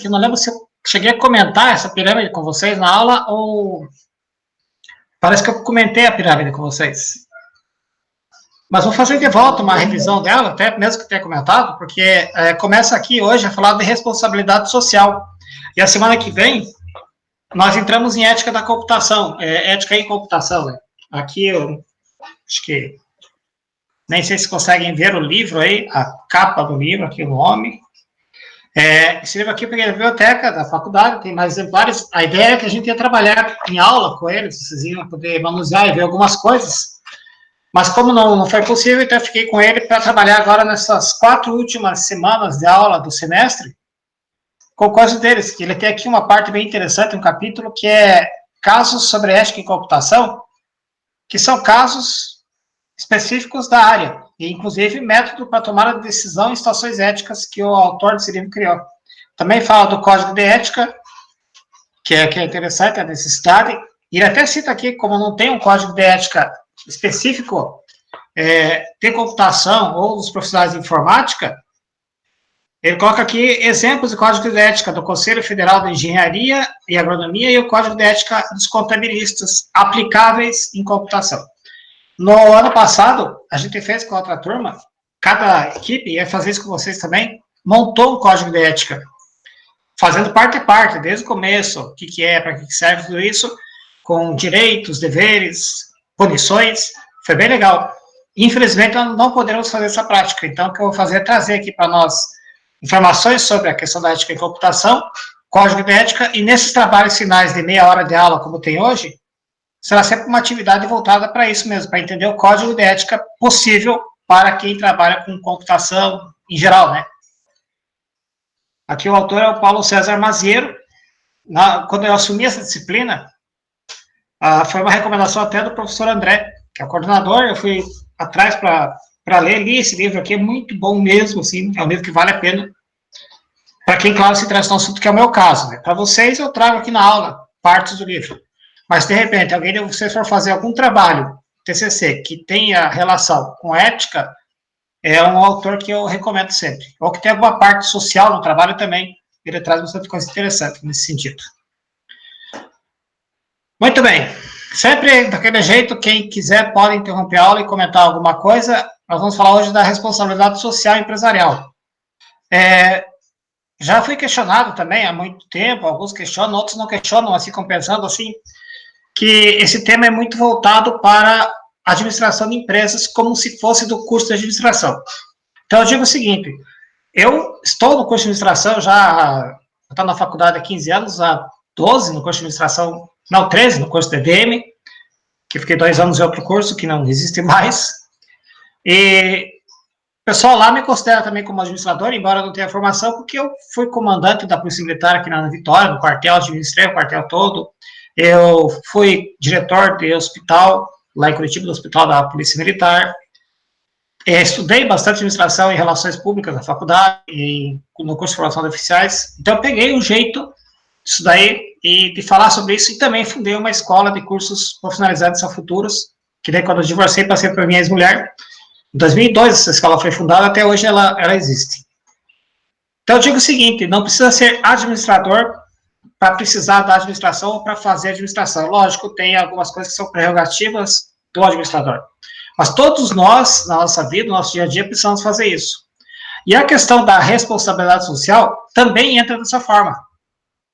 que eu não lembro se eu cheguei a comentar essa pirâmide com vocês na aula, ou parece que eu comentei a pirâmide com vocês. Mas vou fazer de volta uma revisão dela, até mesmo que tenha comentado, porque começa aqui hoje a falar de responsabilidade social. E a semana que vem, nós entramos em ética da computação, ética em computação. Né? Aqui, eu acho que, nem sei se conseguem ver o livro aí, a capa do livro, aqui o nome. Esse livro aqui eu peguei na biblioteca da faculdade, tem mais exemplares. A ideia é que a gente ia trabalhar em aula com eles, vocês iam poder manusear e ver algumas coisas. Mas como não foi possível, então eu fiquei com ele para trabalhar agora nessas 4 últimas semanas de aula do semestre, com coisas deles, que ele tem aqui uma parte bem interessante, um capítulo que é casos sobre ética em computação, que são casos específicos da área, e inclusive método para tomar a decisão em situações éticas que o autor desse livro criou. Também fala do código de ética, que é interessante, a necessidade, e ele até cita aqui, como não tem um código de ética específico de computação ou dos profissionais de informática, ele coloca aqui exemplos de código de ética do Conselho Federal de Engenharia e Agronomia e o código de ética dos contabilistas aplicáveis em computação. No ano passado, a gente fez com a outra turma, cada equipe, ia fazer isso com vocês também, montou um código de ética, fazendo parte a parte, desde o começo, o que é, para que serve tudo isso, com direitos, deveres, punições, foi bem legal. Infelizmente, não podemos fazer essa prática, então o que eu vou fazer é trazer aqui para nós informações sobre a questão da ética em computação, código de ética, e nesses trabalhos finais de meia hora de aula, como tem hoje, será sempre uma atividade voltada para isso mesmo, para entender o código de ética possível para quem trabalha com computação em geral, né? Aqui o autor é o Paulo César Maziero. Quando eu assumi essa disciplina, foi uma recomendação até do professor André, que é o coordenador. Eu fui atrás para li esse livro aqui, é muito bom mesmo, assim, é um livro que vale a pena. Para quem, claro, se interessa no assunto, que é o meu caso. Né? Para vocês, eu trago aqui na aula partes do livro. Mas, de repente, alguém de vocês for fazer algum trabalho, TCC, que tenha relação com ética, é um autor que eu recomendo sempre. Ou que tem alguma parte social no trabalho também, ele traz bastante coisa interessante nesse sentido. Muito bem. Sempre daquele jeito, quem quiser pode interromper a aula e comentar alguma coisa. Nós vamos falar hoje da responsabilidade social empresarial. Já fui questionado também há muito tempo, alguns questionam, outros não questionam, assim, como pensando assim, que esse tema é muito voltado para a administração de empresas, como se fosse do curso de administração. Então, eu digo o seguinte, eu estou no curso de administração já, estou na faculdade há 15 anos, há 12 no curso de administração, não, 13 no curso de EDM, que fiquei 2 anos em outro curso, que não existe mais, e o pessoal lá me considera também como administrador, embora eu não tenha formação, porque eu fui comandante da Polícia Militar aqui na Vitória, no quartel, administrei o quartel todo, eu fui diretor de hospital, lá em Curitiba, do hospital da Polícia Militar, estudei bastante administração e relações públicas na faculdade, e no curso de formação de oficiais, então eu peguei um jeito disso daí, e de falar sobre isso, e também fundei uma escola de cursos profissionalizantes a futuros, que daí quando eu divorciei, passei para minha ex-mulher. Em 2002 essa escola foi fundada, até hoje ela existe. Então eu digo o seguinte, não precisa ser administrador para precisar da administração ou para fazer administração. Lógico, tem algumas coisas que são prerrogativas do administrador. Mas todos nós, na nossa vida, no nosso dia a dia, precisamos fazer isso. E a questão da responsabilidade social também entra dessa forma.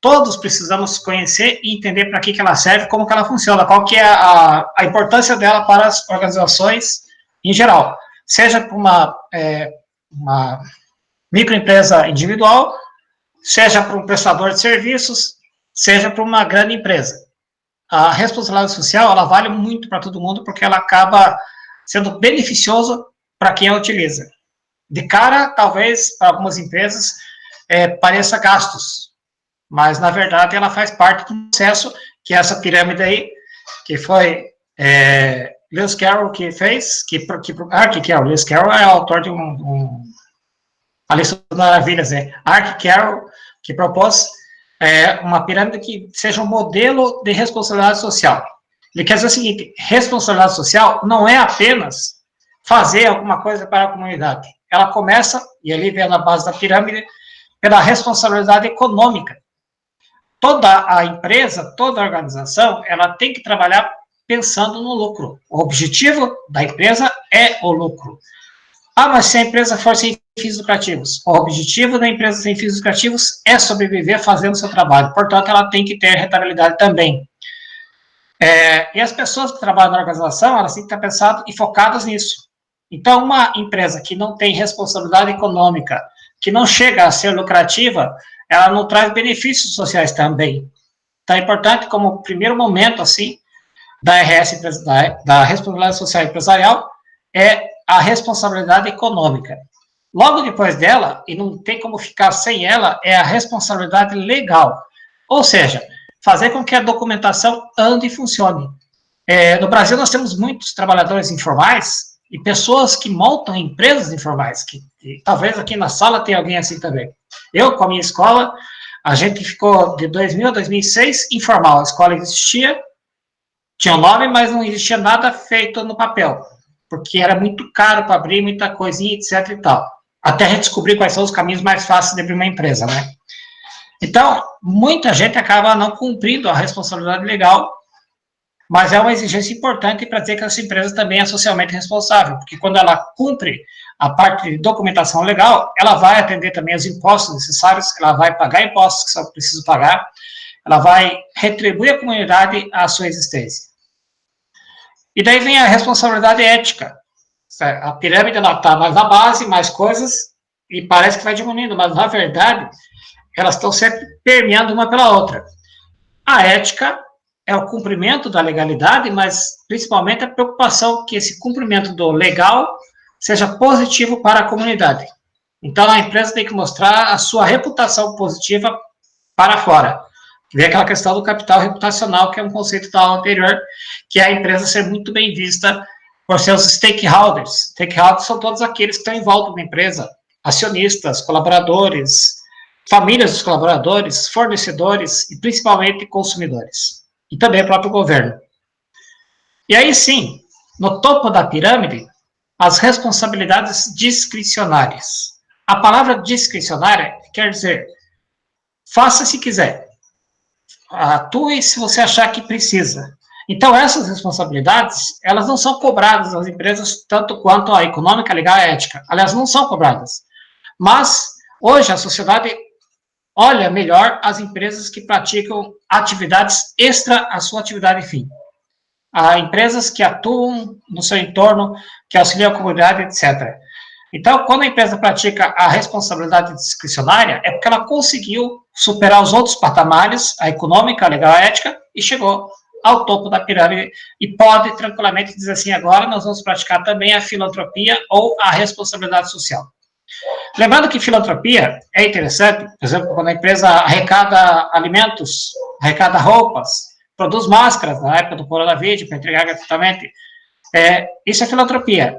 Todos precisamos conhecer e entender para que ela serve, como que ela funciona, qual que é a importância dela para as organizações em geral. Seja para uma microempresa individual, seja para um prestador de serviços, seja para uma grande empresa. A responsabilidade social, ela vale muito para todo mundo, porque ela acaba sendo beneficiosa para quem a utiliza. De cara, talvez, para algumas empresas, pareça gastos, mas, na verdade, ela faz parte do processo, que é essa pirâmide aí, que foi Lewis Carroll que fez, Lewis Carroll é o autor de a lista das maravilhas, Ark Carroll, que propôs uma pirâmide que seja um modelo de responsabilidade social. Ele quer dizer o seguinte, responsabilidade social não é apenas fazer alguma coisa para a comunidade. Ela começa, e ali vem na base da pirâmide, pela responsabilidade econômica. Toda a empresa, toda a organização, ela tem que trabalhar pensando no lucro. O objetivo da empresa é o lucro. Ah, mas se a empresa for sem fins lucrativos, o objetivo da empresa sem fins lucrativos é sobreviver fazendo seu trabalho. Portanto, ela tem que ter rentabilidade também. E as pessoas que trabalham na organização, elas têm que estar pensadas e focadas nisso. Então, uma empresa que não tem responsabilidade econômica, que não chega a ser lucrativa, ela não traz benefícios sociais também. Então, é importante, como primeiro momento, assim, da RS, da responsabilidade social empresarial, é a responsabilidade econômica. Logo depois dela, e não tem como ficar sem ela, é a responsabilidade legal. Ou seja, fazer com que a documentação ande e funcione. No Brasil, nós temos muitos trabalhadores informais e pessoas que montam empresas informais, que talvez aqui na sala tenha alguém assim também. Eu, com a minha escola, a gente ficou de 2000 a 2006 informal. A escola existia, tinha um nome, mas não existia nada feito no papel, porque era muito caro para abrir muita coisinha, etc e tal. Até a gente descobrir quais são os caminhos mais fáceis de abrir uma empresa, né? Então, muita gente acaba não cumprindo a responsabilidade legal, mas é uma exigência importante para dizer que essa empresa também é socialmente responsável, porque quando ela cumpre a parte de documentação legal, ela vai atender também os impostos necessários, ela vai pagar impostos que são precisos pagar, ela vai retribuir à comunidade a sua existência. E daí vem a responsabilidade ética. A pirâmide está mais na base, mais coisas, e parece que vai diminuindo, mas na verdade elas estão sempre permeando uma pela outra. A ética é o cumprimento da legalidade, mas principalmente a preocupação que esse cumprimento do legal seja positivo para a comunidade. Então a empresa tem que mostrar a sua reputação positiva para fora. Vem aquela questão do capital reputacional, que é um conceito da aula anterior, que é a empresa ser muito bem vista por seus stakeholders. Stakeholders são todos aqueles que estão em volta da empresa, acionistas, colaboradores, famílias dos colaboradores, fornecedores e principalmente consumidores. E também o próprio governo. E aí sim, no topo da pirâmide, as responsabilidades discricionárias. A palavra discricionária quer dizer, faça se quiser, atue se você achar que precisa. Então, essas responsabilidades, elas não são cobradas das empresas tanto quanto a econômica, legal e ética. Aliás, não são cobradas. Mas, hoje, a sociedade olha melhor as empresas que praticam atividades extra à sua atividade fim. Há empresas que atuam no seu entorno, que auxiliam a comunidade, etc. Então, quando a empresa pratica a responsabilidade discricionária, é porque ela conseguiu superar os outros patamares, a econômica, a legal, a ética, e chegou ao topo da pirâmide e pode tranquilamente dizer assim, agora nós vamos praticar também a filantropia ou a responsabilidade social. Lembrando que filantropia é interessante, por exemplo, quando a empresa arrecada alimentos, arrecada roupas, produz máscaras na época do coronavírus para entregar gratuitamente, isso é filantropia.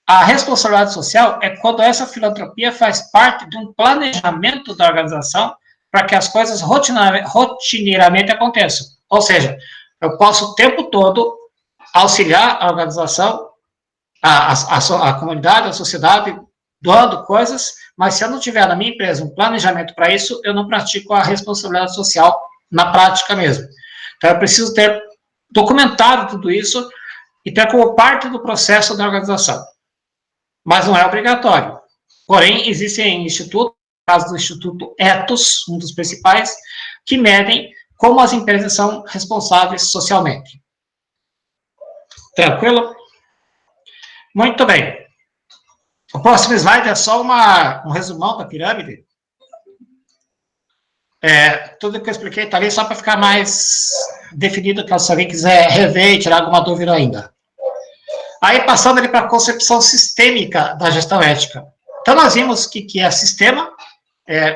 A responsabilidade social é quando essa filantropia faz parte de um planejamento da organização para que as coisas rotineiramente aconteçam. Ou seja, eu posso o tempo todo auxiliar a organização, a comunidade, a sociedade, doando coisas, mas se eu não tiver na minha empresa um planejamento para isso, eu não pratico a responsabilidade social na prática mesmo. Então, eu preciso ter documentado tudo isso e ter como parte do processo da organização. Mas não é obrigatório. Porém, existem institutos, no caso do Instituto Ethos, um dos principais, que medem como as empresas são responsáveis socialmente. Tranquilo? Muito bem. O próximo slide é só um resumão da pirâmide. Tudo que eu expliquei está ali só para ficar mais definido, caso se alguém quiser rever e tirar alguma dúvida ainda. Aí, passando ali para a concepção sistêmica da gestão ética. Então, nós vimos que é sistema.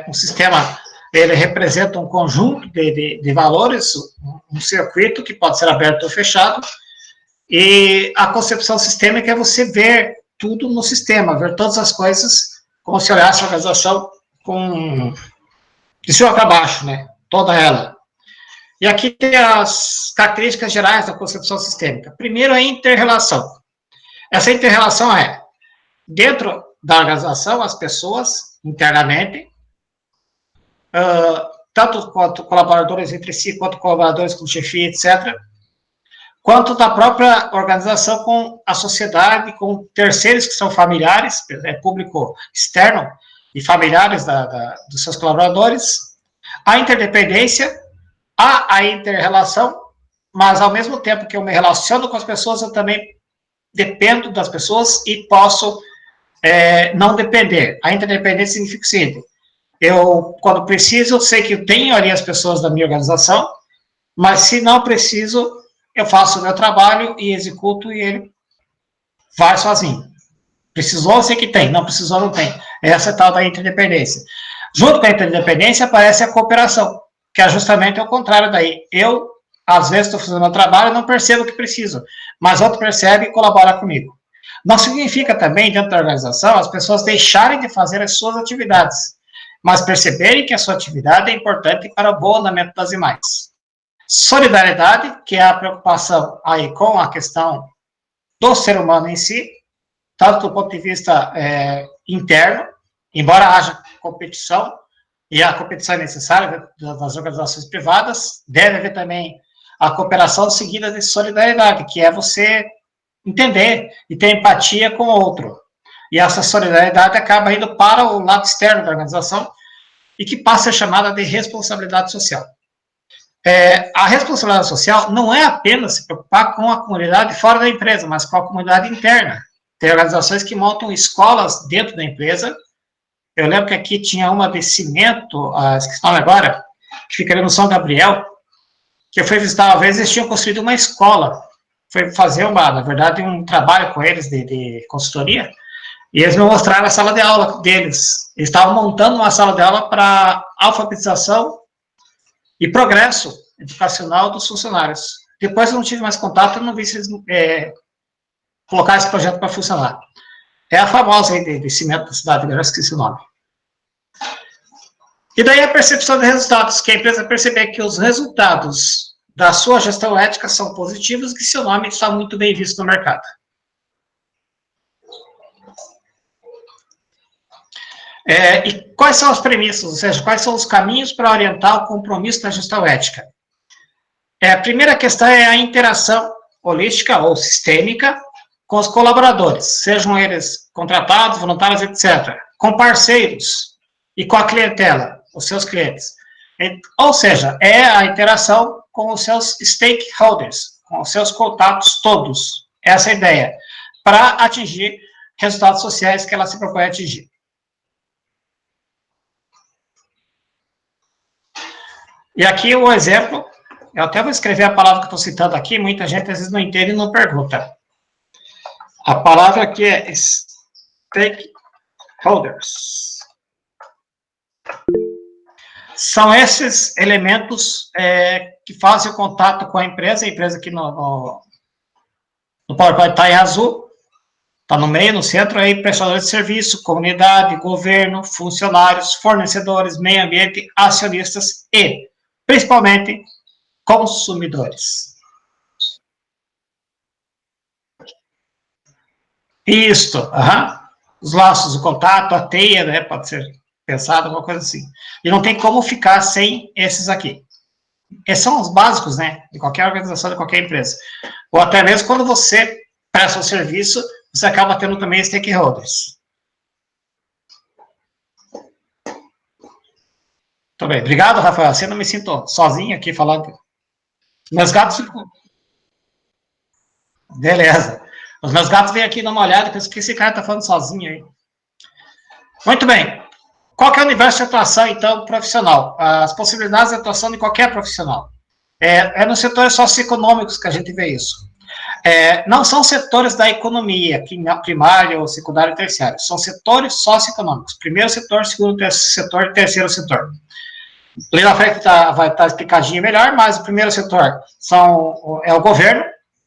Um sistema, ele representa um conjunto de valores, um circuito que pode ser aberto ou fechado. E a concepção sistêmica é você ver tudo no sistema, ver todas as coisas como se olhasse a organização de cima para baixo, né? Toda ela. E aqui tem as características gerais da concepção sistêmica. Primeiro, a inter-relação. Essa inter-relação é, dentro da organização, as pessoas, internamente, tanto quanto colaboradores entre si, quanto colaboradores com chefia, etc., quanto da própria organização com a sociedade, com terceiros que são familiares, público externo e familiares dos seus colaboradores, a interdependência, a inter-relação, mas ao mesmo tempo que eu me relaciono com as pessoas, eu também dependo das pessoas e posso não depender. A interdependência significa o seguinte: eu, quando preciso, eu sei que eu tenho ali as pessoas da minha organização, mas se não preciso, eu faço o meu trabalho e executo e ele vai sozinho. Precisou, eu sei que tem, não precisou, não tem. Essa é a tal da interdependência. Junto com a interdependência aparece a cooperação, que é justamente o contrário daí. Eu, às vezes, estou fazendo o meu trabalho e não percebo que preciso, mas outro percebe e colabora comigo. Não significa também, dentro da organização, as pessoas deixarem de fazer as suas atividades, mas perceberem que a sua atividade é importante para o bom andamento das demais. Solidariedade, que é a preocupação aí com a questão do ser humano em si, tanto do ponto de vista interno, embora haja competição, e a competição é necessária das organizações privadas, deve haver também a cooperação seguida de solidariedade, que é você entender e ter empatia com o outro. E essa solidariedade acaba indo para o lado externo da organização e que passa a ser chamada de responsabilidade social. A responsabilidade social não é apenas se preocupar com a comunidade fora da empresa, mas com a comunidade interna. Tem organizações que montam escolas dentro da empresa. Eu lembro que aqui tinha uma de cimento, esqueci o nome agora, que fica ali no São Gabriel, que eu fui visitar uma vez, eles tinham construído uma escola. Foi fazer, na verdade, um trabalho com eles de consultoria, e eles me mostraram a sala de aula deles. Eles estavam montando uma sala de aula para alfabetização e progresso educacional dos funcionários. Depois eu não tive mais contato, eu não vi se eles colocaram esse projeto para funcionar. É a famosa aí de cimento da cidade, eu já esqueci o nome. E daí a percepção de resultados, que a empresa perceber que os resultados da sua gestão ética são positivos e que seu nome está muito bem visto no mercado. E quais são as premissas, ou seja, quais são os caminhos para orientar o compromisso da gestão ética? A primeira questão é a interação holística ou sistêmica com os colaboradores, sejam eles contratados, voluntários, etc., com parceiros e com a clientela, os seus clientes. Ou seja, é a interação com os seus stakeholders, com os seus contatos todos. Essa é a ideia, para atingir resultados sociais que ela se propõe a atingir. E aqui o exemplo, eu até vou escrever a palavra que estou citando aqui, muita gente às vezes não entende e não pergunta. A palavra aqui é stakeholders. São esses elementos que fazem o contato com a empresa aqui no PowerPoint está em azul, está no meio, no centro, aí prestadores de serviço, comunidade, governo, funcionários, fornecedores, meio ambiente, acionistas e, principalmente, consumidores. Isto, os laços, o contato, a teia, né, pode ser pensado, alguma coisa assim. E não tem como ficar sem esses aqui. Esses são os básicos, né, de qualquer organização, de qualquer empresa. Ou até mesmo quando você presta um serviço, você acaba tendo também stakeholders. Muito bem. Obrigado, Rafael. Assim eu não me sinto sozinho aqui falando. Meus gatos ficam... Beleza. Os meus gatos vêm aqui dar uma olhada e pensam que esse cara está falando sozinho aí. Muito bem. Qual que é o universo de atuação, então, profissional? As possibilidades de atuação de qualquer profissional. É nos setores socioeconômicos que a gente vê isso. Não são setores da economia, primária ou secundária e terciária. São setores socioeconômicos. Primeiro setor, segundo setor e terceiro setor. Ali na frente vai estar explicadinho melhor, mas o primeiro setor é o governo,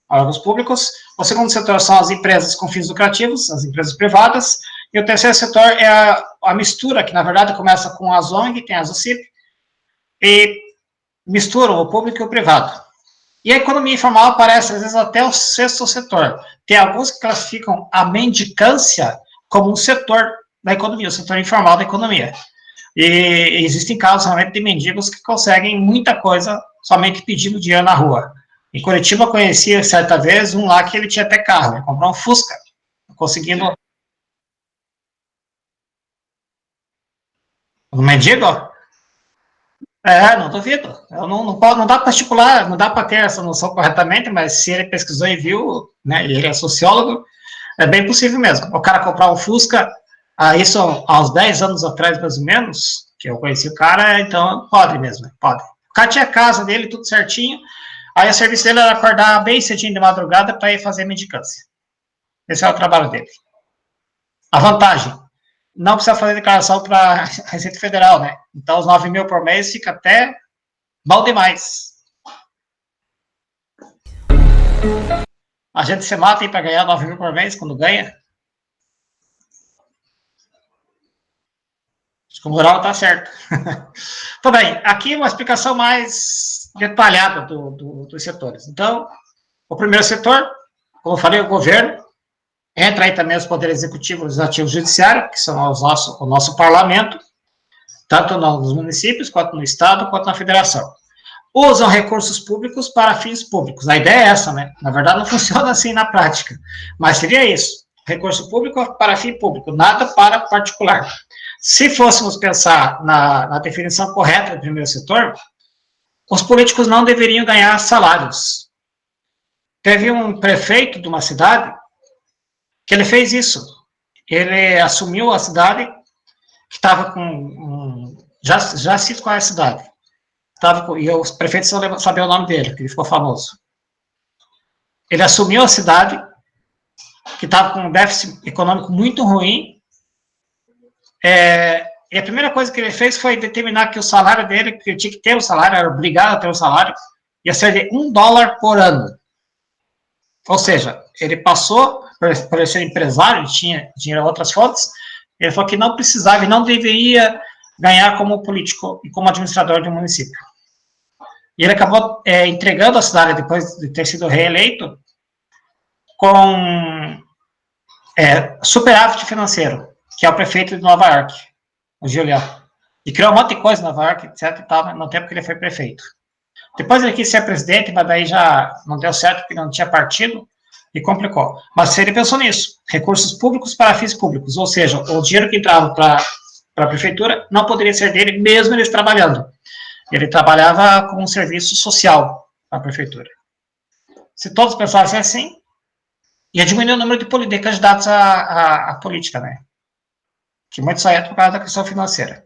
órgãos públicos. O segundo setor são as empresas com fins lucrativos, as empresas privadas. E o terceiro setor é a mistura, que na verdade começa com a ONG, tem a ZUCIP, e misturam o público e o privado. E a economia informal aparece, às vezes, até o sexto setor. Tem alguns que classificam a mendicância como um setor da economia, o setor informal da economia. E existem casos realmente de mendigos que conseguem muita coisa somente pedindo dinheiro na rua. Em Curitiba, eu conheci certa vez um lá que ele tinha até carro, ele comprou um Fusca, conseguindo... Um mendigo? Não duvido. Eu não dá para estipular, não dá para ter essa noção corretamente, mas se ele pesquisou e viu, né, e ele é sociólogo, é bem possível mesmo. O cara comprar um Fusca, isso há uns 10 anos atrás, mais ou menos, que eu conheci o cara, então pode mesmo, pode. O cara tinha a casa dele, tudo certinho, aí o serviço dele era acordar bem cedinho de madrugada para ir fazer mendicância. Esse é o trabalho dele. A vantagem, não precisa fazer declaração para a Receita Federal, né? Então, os 9 mil por mês fica até bom demais. A gente se mata para ganhar 9 mil por mês quando ganha. Acho que o moral está certo. Tudo bem, aqui uma explicação mais detalhada dos setores. Então, o primeiro setor, como eu falei, o governo. Entra aí também os poderes executivo, legislativo e judiciário, que são o nosso parlamento, tanto nos municípios, quanto no estado, quanto na federação. Usam recursos públicos para fins públicos. A ideia é essa, né? Na verdade, não funciona assim na prática, mas seria isso. Recurso público para fim público, nada para particular. Se fôssemos pensar na definição correta do primeiro setor, os políticos não deveriam ganhar salários. Teve um prefeito de uma cidade que ele fez isso. Ele assumiu a cidade, que estava com... Já cito qual é a cidade. E os prefeitos não sabiam o nome dele, que ele ficou famoso. Ele assumiu a cidade, que estava com um déficit econômico muito ruim, e a primeira coisa que ele fez foi determinar que o salário dele, que ele tinha que ter o salário, era obrigado a ter o salário, ia ser de $1 por ano. Ou seja, ele passou, por ele ser empresário, ele tinha dinheiro em outras fontes, ele falou que não precisava e não deveria ganhar como político e como administrador de um município. E ele acabou entregando a cidade, depois de ter sido reeleito, com superávit financeiro, que é o prefeito de Nova York, o Giuliano. E criou um monte de coisa em Nova York, etc. e tal, no tempo que ele foi prefeito. Depois ele quis ser presidente, mas daí já não deu certo, porque não tinha partido, e complicou. Mas ele pensou nisso, recursos públicos para fins públicos, ou seja, o dinheiro que entrava para a prefeitura não poderia ser dele, mesmo eles trabalhando. Ele trabalhava com um serviço social para a prefeitura. Se todos pensassem assim, ia diminuir o número de candidatos à política, né? Que muitos saíram por causa da questão financeira.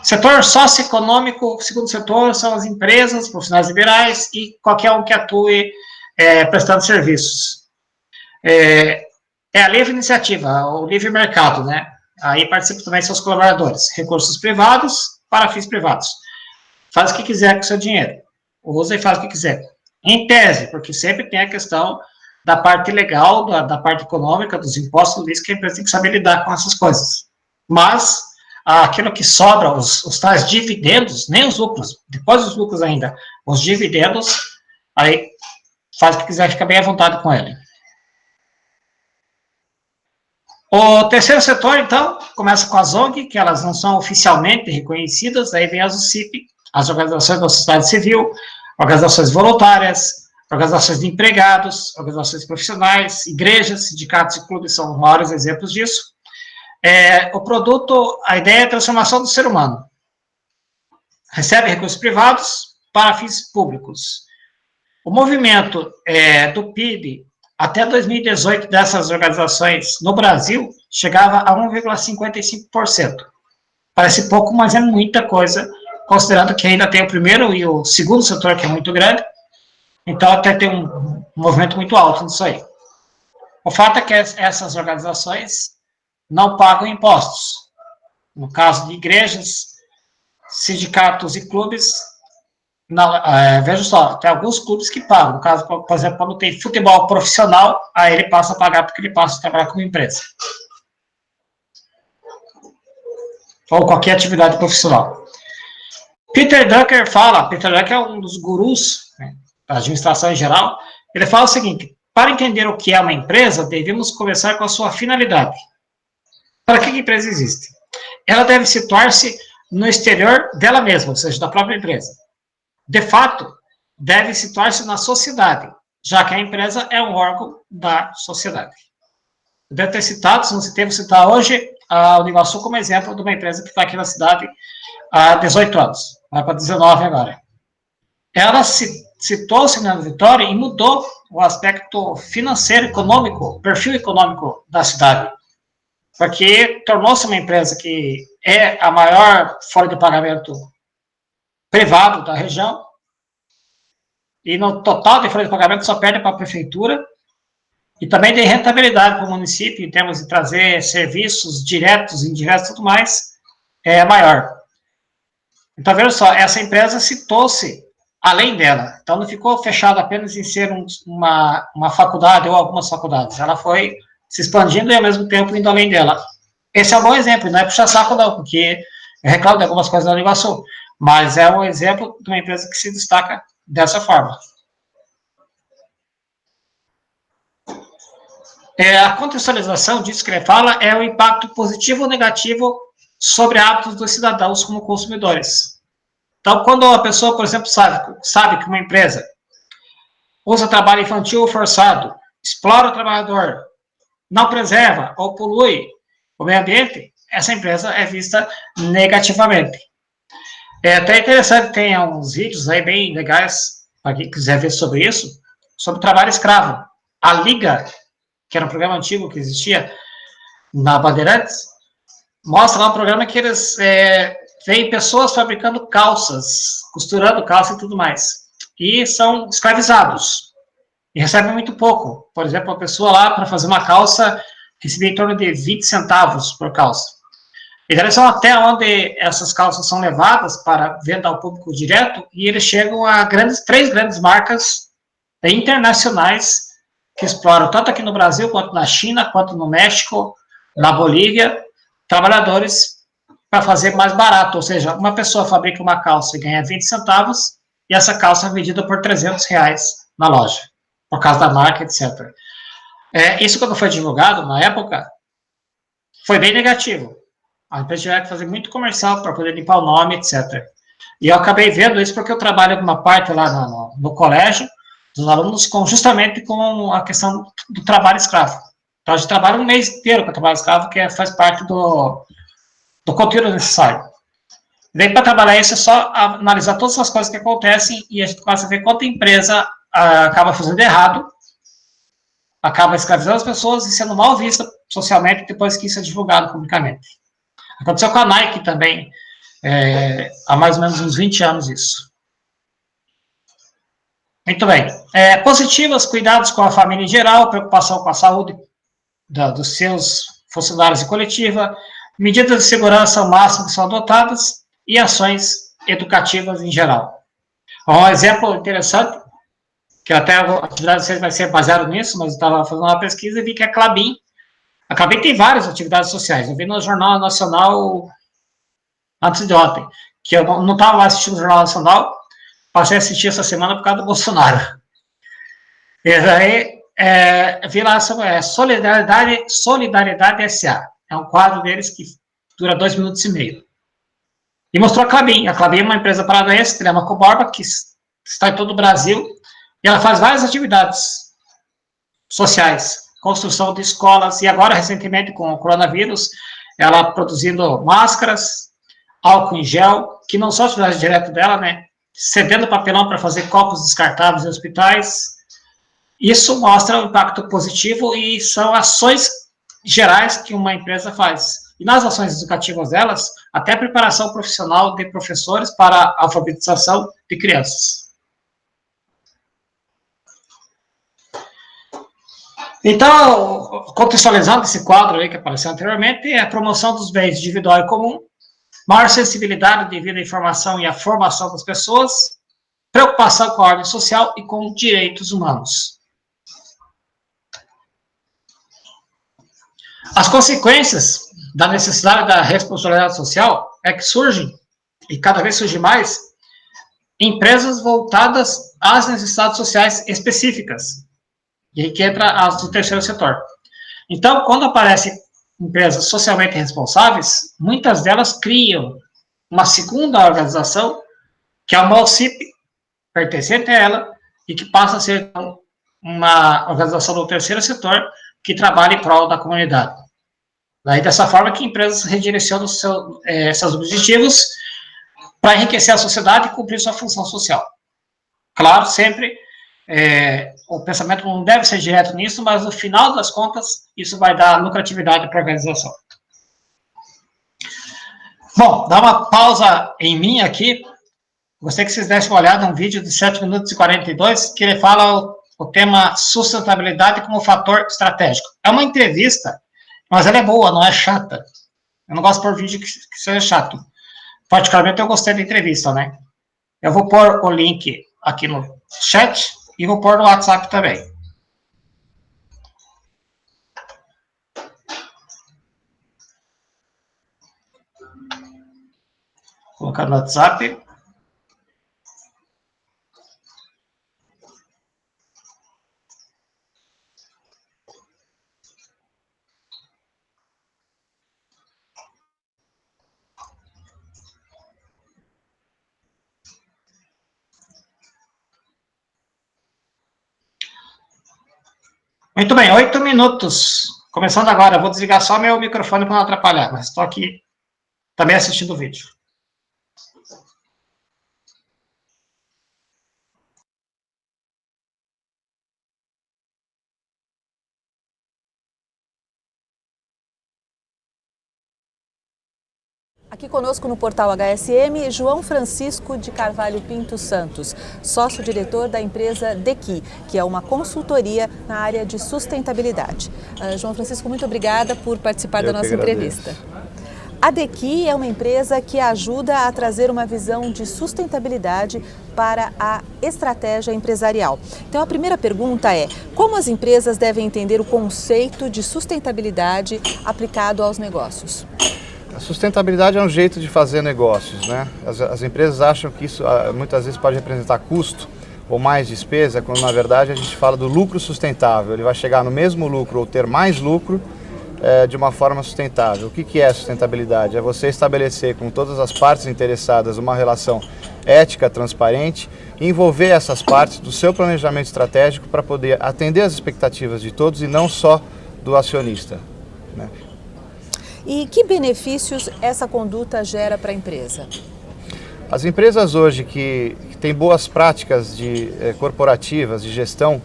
Setor socioeconômico, o segundo setor são as empresas, profissionais liberais e qualquer um que atue prestando serviços. É a livre iniciativa, o livre mercado, né? Aí participam também seus colaboradores. Recursos privados para fins privados. Faz o que quiser com o seu dinheiro. Usa e faz o que quiser. Em tese, porque sempre tem a questão da parte legal, da parte econômica, dos impostos, disso que a empresa tem que saber lidar com essas coisas. Mas aquilo que sobra, os tais dividendos, nem os lucros, depois dos lucros ainda, os dividendos, aí faz o que quiser, fica bem à vontade com ele. O terceiro setor, então, começa com as ONG, que elas não são oficialmente reconhecidas, aí vem as OCIP, as organizações da sociedade civil, organizações voluntárias, organizações de empregados, organizações profissionais, igrejas, sindicatos e clubes são os maiores exemplos disso. O produto, a ideia é a transformação do ser humano. Recebe recursos privados para fins públicos. O movimento do PIB, até 2018, dessas organizações no Brasil, chegava a 1,55%. Parece pouco, mas é muita coisa, considerando que ainda tem o primeiro e o segundo setor, que é muito grande, então até tem um movimento muito alto nisso aí. O fato é que essas organizações não pagam impostos. No caso de igrejas, sindicatos e clubes, veja só, tem alguns clubes que pagam. No caso, por exemplo, quando tem futebol profissional, aí ele passa a pagar porque ele passa a trabalhar como empresa. Ou qualquer atividade profissional. Peter Drucker é um dos gurus, né, da administração em geral, ele fala o seguinte: para entender o que é uma empresa, devemos começar com a sua finalidade. Para que a empresa existe? Ela deve situar-se no exterior dela mesma, ou seja, da própria empresa. De fato, deve situar-se na sociedade, já que a empresa é um órgão da sociedade. Eu devo ter citado, se não citei, vou citar hoje a Univasul como exemplo de uma empresa que está aqui na cidade há 18 anos, vai para 19 agora. Ela citou-se na Vitória e mudou o aspecto financeiro, econômico, perfil econômico da cidade, porque tornou-se uma empresa que é a maior folha de pagamento privado da região, e no total de folha de pagamento só perde para a prefeitura, e também de rentabilidade para o município, em termos de trazer serviços diretos, indiretos e tudo mais, é maior. Então, veja só, essa empresa citou-se além dela. Então, não ficou fechado apenas em ser uma faculdade ou algumas faculdades. Ela foi se expandindo e, ao mesmo tempo, indo além dela. Esse é um bom exemplo, não é puxar saco, não, porque eu reclamo de algumas coisas da Univasul, mas é um exemplo de uma empresa que se destaca dessa forma. A contextualização disso que ele fala é o impacto positivo ou negativo sobre hábitos dos cidadãos como consumidores. Então, quando a pessoa, por exemplo, sabe que uma empresa usa trabalho infantil forçado, explora o trabalhador, não preserva ou polui o meio ambiente, essa empresa é vista negativamente. É até interessante, tem uns vídeos aí bem legais, para quem quiser ver sobre isso, sobre trabalho escravo. A Liga, que era um programa antigo que existia na Bandeirantes, mostra lá um programa que eles veem pessoas fabricando calças, costurando calça e tudo mais. E são escravizados. E recebem muito pouco. Por exemplo, uma pessoa lá, para fazer uma calça, recebia em torno de 20 centavos por calça. E daí são até onde essas calças são levadas para venda ao público direto, e eles chegam a três grandes marcas internacionais que exploram, tanto aqui no Brasil, quanto na China, quanto no México, na Bolívia, trabalhadores para fazer mais barato. Ou seja, uma pessoa fabrica uma calça e ganha 20 centavos, e essa calça é vendida por R$300 na loja, por causa da marca, etc. Isso, quando foi divulgado, na época, foi bem negativo. A empresa tiver que fazer muito comercial para poder limpar o nome, etc. E eu acabei vendo isso porque eu trabalho numa parte lá no colégio, dos alunos, justamente com a questão do trabalho escravo. Então, a gente trabalha um mês inteiro com o trabalho escravo, que faz parte do conteúdo necessário. E daí, para trabalhar isso, é só analisar todas as coisas que acontecem e a gente começa a ver quanta empresa acaba fazendo errado, acaba escravizando as pessoas e sendo mal vista socialmente depois que isso é divulgado publicamente. Aconteceu com a Nike também, há mais ou menos uns 20 anos isso. Muito bem. Positivas, cuidados com a família em geral, preocupação com a saúde dos seus funcionários e coletiva, medidas de segurança ao máximo que são adotadas e ações educativas em geral. Um exemplo interessante, que até a atividade de vocês vai ser baseada nisso, mas eu estava fazendo uma pesquisa e vi que a Klabin tem várias atividades sociais. Eu vi no Jornal Nacional antes de ontem, que eu não estava mais assistindo o Jornal Nacional, passei a assistir essa semana por causa do Bolsonaro. E aí, vi lá sobre Solidariedade SA. É um quadro deles que dura 2 minutos e meio. E mostrou a Klabin. A Klabin é uma empresa paranaense, tem uma Coborba, que está em todo o Brasil, e ela faz várias atividades sociais, construção de escolas, e agora, recentemente, com o coronavírus, ela produzindo máscaras, álcool em gel, que não são atividades direto dela, né? Cedendo papelão para fazer copos descartáveis em hospitais. Isso mostra o impacto positivo e são ações gerais que uma empresa faz. E nas ações educativas delas, até a preparação profissional de professores para a alfabetização de crianças. Então, contextualizando esse quadro aí que apareceu anteriormente, é a promoção dos bens individual e comum, maior sensibilidade devido à informação e à formação das pessoas, preocupação com a ordem social e com direitos humanos. As consequências da necessidade da responsabilidade social é que surgem, e cada vez surge mais, empresas voltadas às necessidades sociais específicas, e aí que entra as do terceiro setor. Então, quando aparece empresas socialmente responsáveis, muitas delas criam uma segunda organização, que é uma OCIP, pertencente a ela, e que passa a ser uma organização do terceiro setor que trabalha em prol da comunidade. Daí, dessa forma que empresas redirecionam seus objetivos para enriquecer a sociedade e cumprir sua função social. Claro, sempre, o pensamento não deve ser direto nisso, mas no final das contas, isso vai dar lucratividade para a organização. Bom, dá uma pausa em mim aqui. Gostaria que vocês dessem uma olhada num vídeo de 7 minutos e 42, que ele fala o tema sustentabilidade como fator estratégico. É uma entrevista, mas ela é boa, não é chata. Eu não gosto de pôr vídeo que seja chato. Particularmente, eu gostei da entrevista, né? Eu vou pôr o link aqui no chat e vou pôr no WhatsApp também. Vou colocar no WhatsApp. Muito bem, 8 minutos. Começando agora, eu vou desligar só meu microfone para não atrapalhar, mas estou aqui também assistindo o vídeo. Aqui conosco no portal HSM, João Francisco de Carvalho Pinto Santos, sócio-diretor da empresa DEQI, que é uma consultoria na área de sustentabilidade. João Francisco, muito obrigada por participar da nossa entrevista. A DEQI é uma empresa que ajuda a trazer uma visão de sustentabilidade para a estratégia empresarial. Então, a primeira pergunta é: como as empresas devem entender o conceito de sustentabilidade aplicado aos negócios? A sustentabilidade é um jeito de fazer negócios, né? As empresas acham que isso muitas vezes pode representar custo ou mais despesa, quando na verdade a gente fala do lucro sustentável. Ele vai chegar no mesmo lucro ou ter mais lucro de uma forma sustentável. O que é sustentabilidade? É você estabelecer com todas as partes interessadas uma relação ética, transparente, e envolver essas partes do seu planejamento estratégico para poder atender as expectativas de todos e não só do acionista, né? E que benefícios essa conduta gera para a empresa? As empresas hoje que têm boas práticas corporativas de gestão,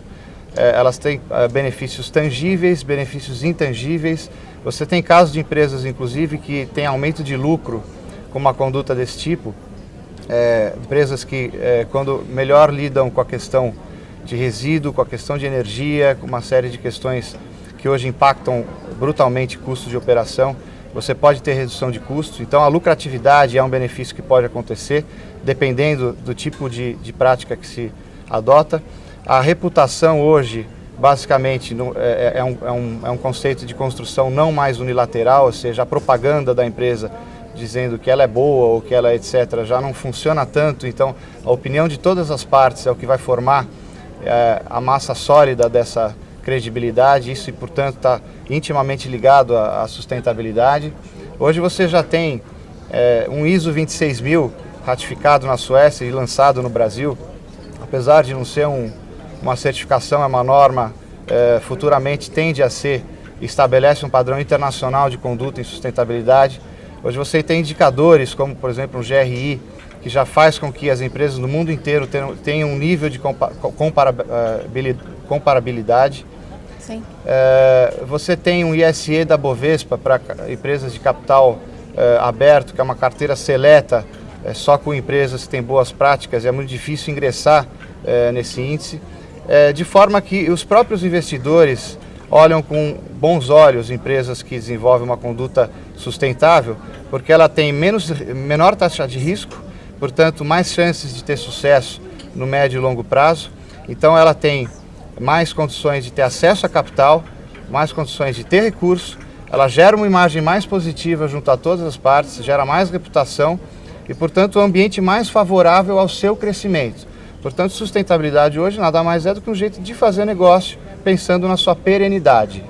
elas têm benefícios tangíveis, benefícios intangíveis. Você tem casos de empresas, inclusive, que têm aumento de lucro com uma conduta desse tipo. Empresas que, quando melhor lidam com a questão de resíduo, com a questão de energia, com uma série de questões que hoje impactam brutalmente custo de operação, você pode ter redução de custos. Então a lucratividade é um benefício que pode acontecer, dependendo do tipo de prática que se adota. A reputação hoje, basicamente, é um conceito de construção não mais unilateral, ou seja, a propaganda da empresa dizendo que ela é boa ou que ela é etc. já não funciona tanto. Então a opinião de todas as partes é o que vai formar a massa sólida dessa credibilidade. Isso, e portanto, está intimamente ligado à sustentabilidade. Hoje você já tem um ISO 26000 ratificado na Suécia e lançado no Brasil. Apesar de não ser uma certificação, é uma norma, futuramente tende a ser, estabelece um padrão internacional de conduta em sustentabilidade. Hoje você tem indicadores como, por exemplo, o GRI, que já faz com que as empresas no mundo inteiro tenham um nível de comparabilidade. Sim. Você tem um ISE da Bovespa para empresas de capital aberto, que é uma carteira seleta, só com empresas que têm boas práticas, e é muito difícil ingressar nesse índice, de forma que os próprios investidores olham com bons olhos empresas que desenvolvem uma conduta sustentável, porque ela tem menor taxa de risco, portanto mais chances de ter sucesso no médio e longo prazo. Então ela tem mais condições de ter acesso a capital, mais condições de ter recurso, ela gera uma imagem mais positiva junto a todas as partes, gera mais reputação e, portanto, um ambiente mais favorável ao seu crescimento. Portanto, sustentabilidade hoje nada mais é do que um jeito de fazer negócio pensando na sua perenidade.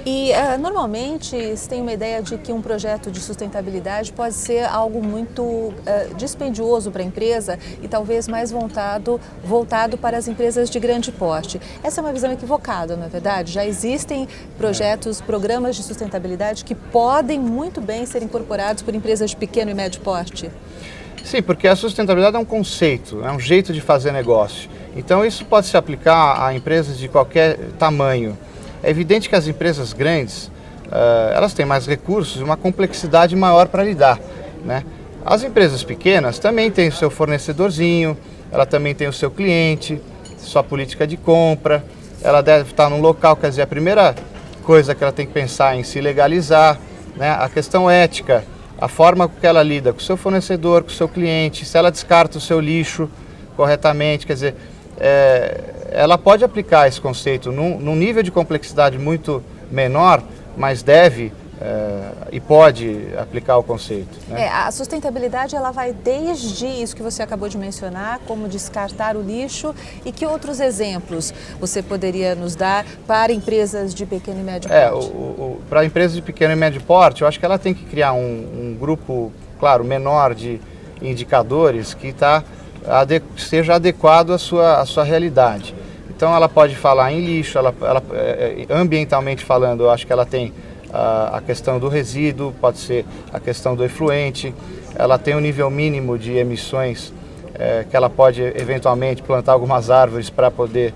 E normalmente se tem uma ideia de que um projeto de sustentabilidade pode ser algo muito dispendioso para a empresa e talvez mais voltado para as empresas de grande porte. Essa é uma visão equivocada, não é verdade? Já existem projetos, programas de sustentabilidade que podem muito bem ser incorporados por empresas de pequeno e médio porte. Sim, porque a sustentabilidade é um conceito, é um jeito de fazer negócio. Então isso pode se aplicar a empresas de qualquer tamanho. É evidente que as empresas grandes, elas têm mais recursos e uma complexidade maior para lidar, né? As empresas pequenas também têm o seu fornecedorzinho, ela também tem o seu cliente, sua política de compra, ela deve estar num local, quer dizer, a primeira coisa que ela tem que pensar é em se legalizar, né? A questão ética, a forma que ela lida com o seu fornecedor, com o seu cliente, se ela descarta o seu lixo corretamente, quer dizer, ela pode aplicar esse conceito num nível de complexidade muito menor, mas deve e pode aplicar o conceito, né? A sustentabilidade ela vai desde isso que você acabou de mencionar, como descartar o lixo, e que outros exemplos você poderia nos dar para empresas de pequeno e médio porte? Para empresas de pequeno e médio porte, eu acho que ela tem que criar um grupo, claro, menor de indicadores que seja adequado à sua realidade. Então ela pode falar em lixo, ambientalmente falando, eu acho que ela tem a questão do resíduo, pode ser a questão do efluente, ela tem um nível mínimo de emissões que ela pode eventualmente plantar algumas árvores para poder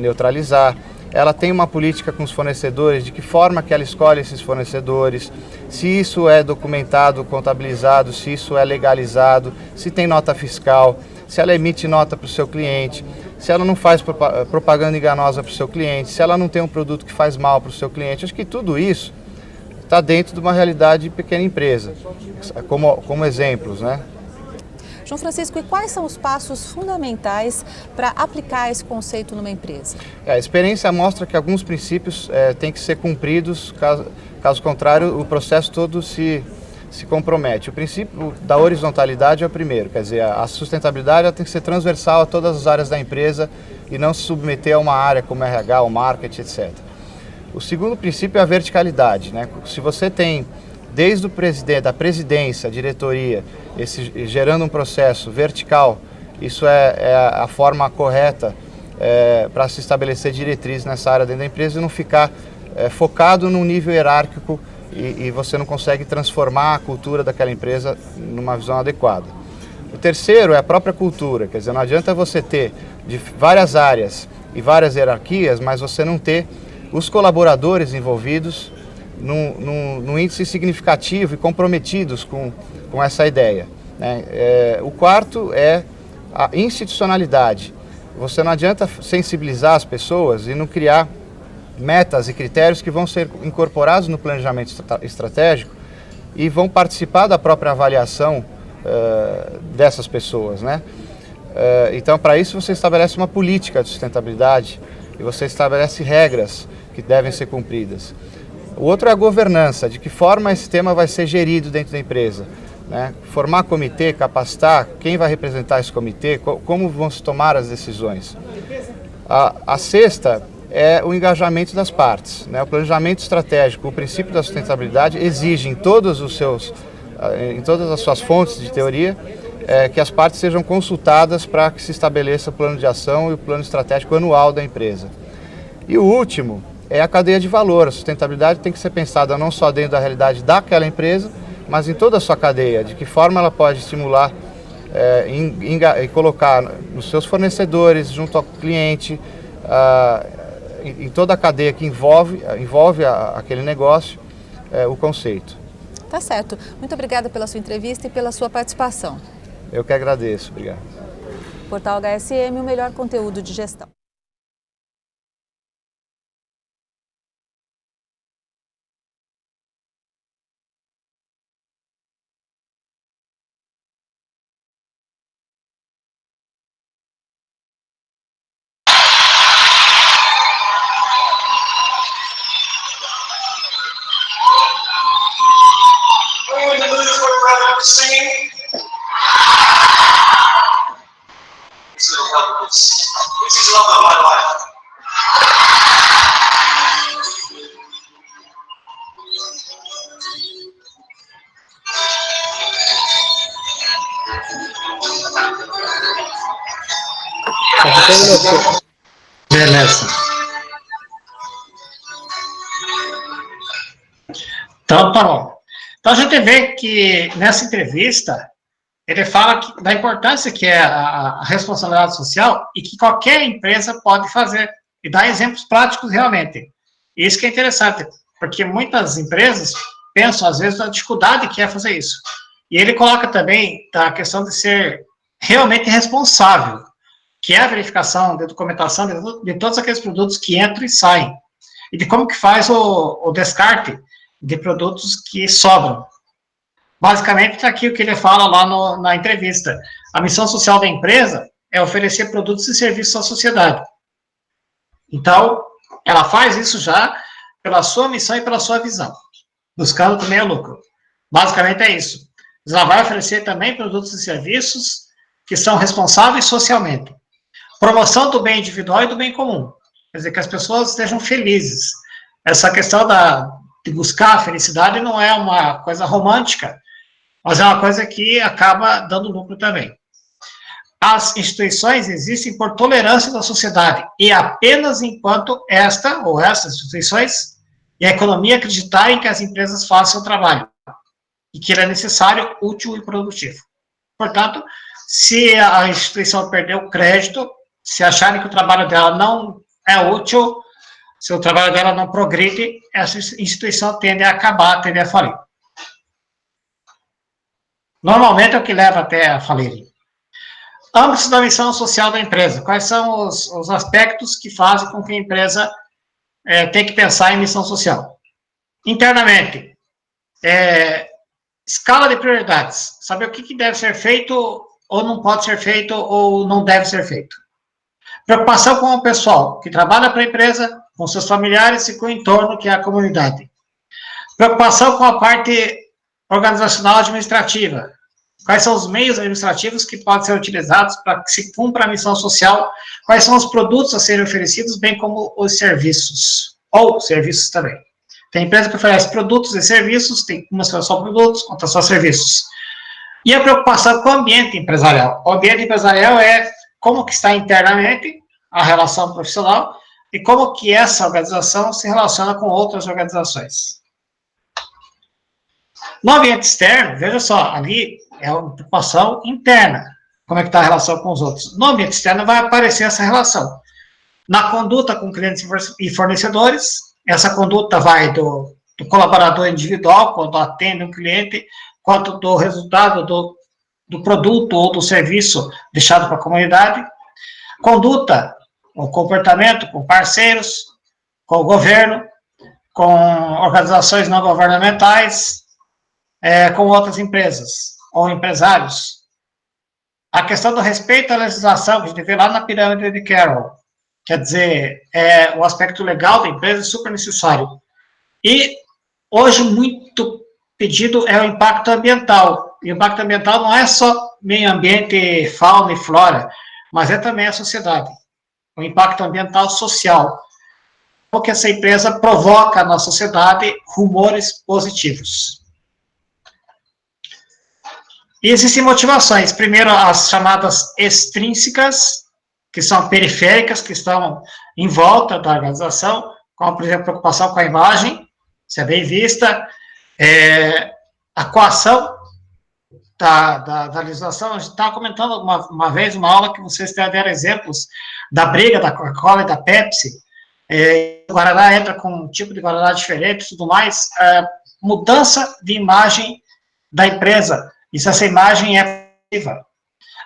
neutralizar. Ela tem uma política com os fornecedores, de que forma que ela escolhe esses fornecedores, se isso é documentado, contabilizado, se isso é legalizado, se tem nota fiscal, se ela emite nota para o seu cliente, se ela não faz propaganda enganosa para o seu cliente, se ela não tem um produto que faz mal para o seu cliente. Acho que tudo isso está dentro de uma realidade de pequena empresa, como exemplos, né? João Francisco, e quais são os passos fundamentais para aplicar esse conceito numa empresa? A experiência mostra que alguns princípios têm que ser cumpridos, caso contrário, o processo todo se compromete. O princípio da horizontalidade é o primeiro, quer dizer, a sustentabilidade tem que ser transversal a todas as áreas da empresa e não se submeter a uma área como RH, o marketing, etc. O segundo princípio é a verticalidade, né? Se você tem desde o presidente, da presidência, a diretoria, gerando um processo vertical, isso é a forma correta para se estabelecer diretriz nessa área dentro da empresa e não ficar focado num nível hierárquico e você não consegue transformar a cultura daquela empresa numa visão adequada. O terceiro é a própria cultura, quer dizer, não adianta você ter de várias áreas e várias hierarquias, mas você não ter os colaboradores envolvidos num índice significativo e comprometidos com essa ideia, né? O quarto é a institucionalidade. Você não adianta sensibilizar as pessoas e não criar metas e critérios que vão ser incorporados no planejamento estratégico e vão participar da própria avaliação dessas pessoas, né? Então, para isso, você estabelece uma política de sustentabilidade e você estabelece regras que devem ser cumpridas. O outro é a governança, de que forma esse tema vai ser gerido dentro da empresa, né? Formar comitê, capacitar, quem vai representar esse comitê, como vão se tomar as decisões. A sexta é o engajamento das partes, né? O planejamento estratégico, o princípio da sustentabilidade exige em todas as suas fontes de teoria que as partes sejam consultadas para que se estabeleça o plano de ação e o plano estratégico anual da empresa. E o último é a cadeia de valor. A sustentabilidade tem que ser pensada não só dentro da realidade daquela empresa, mas em toda a sua cadeia, de que forma ela pode estimular e colocar nos seus fornecedores, junto ao cliente, em toda a cadeia que envolve aquele negócio, o conceito. Tá certo. Muito obrigada pela sua entrevista e pela sua participação. Eu que agradeço. Obrigado. Portal HSM, o melhor conteúdo de gestão. Singing. It's really helpful. It's love of my life. Beleza. Então, tá bom. Então, a gente vê que nessa entrevista, ele fala da importância que é a responsabilidade social e que qualquer empresa pode fazer, e dá exemplos práticos realmente. Isso que é interessante, porque muitas empresas pensam, às vezes, na dificuldade que é fazer isso. E ele coloca também a questão de ser realmente responsável, que é a verificação de documentação de todos aqueles produtos que entram e saem, e de como que faz o descarte de produtos que sobram. Basicamente, está aqui o que ele fala lá na entrevista. A missão social da empresa é oferecer produtos e serviços à sociedade. Então, ela faz isso já pela sua missão e pela sua visão, buscando também o lucro. Basicamente é isso. Ela vai oferecer também produtos e serviços que são responsáveis socialmente. Promoção do bem individual e do bem comum. Quer dizer, que as pessoas estejam felizes. Essa questão de buscar a felicidade não é uma coisa romântica, mas é uma coisa que acaba dando lucro também. As instituições existem por tolerância da sociedade, e apenas enquanto essas instituições e a economia acreditarem que as empresas façam o trabalho, e que ele é necessário, útil e produtivo. Portanto, se a instituição perder o crédito, se acharem que o trabalho dela não é útil, se o trabalho dela não progride, essa instituição tende a acabar, tende a falir. Normalmente é o que leva até a falir. Âmbitos da missão social da empresa. Quais são os aspectos que fazem com que a empresa tenha que pensar em missão social? Internamente, escala de prioridades. Saber o que deve ser feito, ou não pode ser feito, ou não deve ser feito. Preocupação com o pessoal que trabalha para a empresa, com seus familiares e com o entorno, que é a comunidade. Preocupação com a parte organizacional administrativa. Quais são os meios administrativos que podem ser utilizados para que se cumpra a missão social? Quais são os produtos a serem oferecidos, bem como os serviços, ou serviços também. Tem empresa que oferece produtos e serviços, tem umas que só produtos, outras só serviços. E a preocupação com o ambiente empresarial. O ambiente empresarial é como que está internamente a relação profissional e como que essa organização se relaciona com outras organizações. No ambiente externo, veja só, ali é uma preocupação interna, como é que está a relação com os outros. No ambiente externo vai aparecer essa relação. Na conduta com clientes e fornecedores, essa conduta vai do colaborador individual, quando atende um cliente, quanto do resultado do produto ou do serviço deixado para a comunidade. Conduta, o comportamento com parceiros, com o governo, com organizações não governamentais, com outras empresas ou empresários. A questão do respeito à legislação, que a gente vê lá na pirâmide de Carroll, quer dizer, o aspecto legal da empresa é super necessário. E hoje muito pedido é o impacto ambiental. E o impacto ambiental não é só meio ambiente, fauna e flora, mas é também a sociedade. O impacto ambiental social. Porque essa empresa provoca na sociedade rumores positivos. E existem motivações. Primeiro, as chamadas extrínsecas, que são periféricas, que estão em volta da organização, como, por exemplo, preocupação com a imagem, se é bem vista, a coação da legislação. A gente estava comentando uma vez, uma aula, que vocês deram exemplos da briga da Coca-Cola e da Pepsi. O Guaraná entra com um tipo de Guaraná diferente e tudo mais. Mudança de imagem da empresa. E se essa imagem é positiva.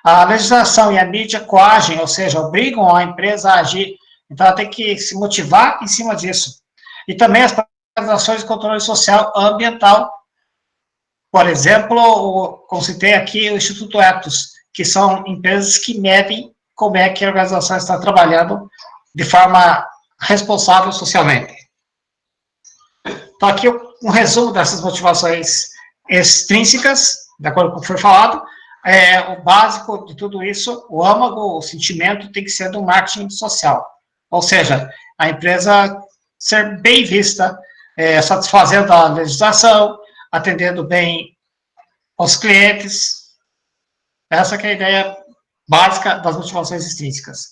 A legislação e a mídia coagem, ou seja, obrigam a empresa a agir. Então, ela tem que se motivar em cima disso. E também as ações de controle social ambiental. Por exemplo, como citei aqui, o Instituto Etos, que são empresas que medem como é que a organização está trabalhando de forma responsável socialmente. Então, aqui um resumo dessas motivações extrínsecas, de acordo com o que foi falado. O básico de tudo isso, o âmago, o sentimento tem que ser do marketing social. Ou seja, a empresa ser bem vista, satisfazendo a legislação, atendendo bem aos clientes, Essa que é a ideia básica das motivações extrínsecas.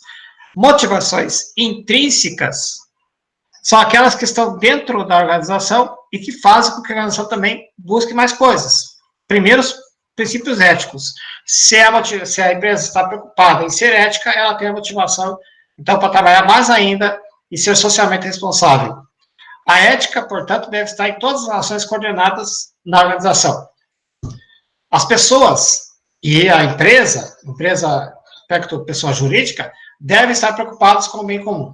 Motivações intrínsecas são aquelas que estão dentro da organização e que fazem com que a organização também busque mais coisas. Primeiro, os princípios éticos. Se a empresa está preocupada em ser ética, ela tem a motivação, então, para trabalhar mais ainda e ser socialmente responsável. A ética, portanto, deve estar em todas as ações coordenadas na organização. As pessoas e a empresa, aspecto pessoa jurídica, devem estar preocupados com o bem comum.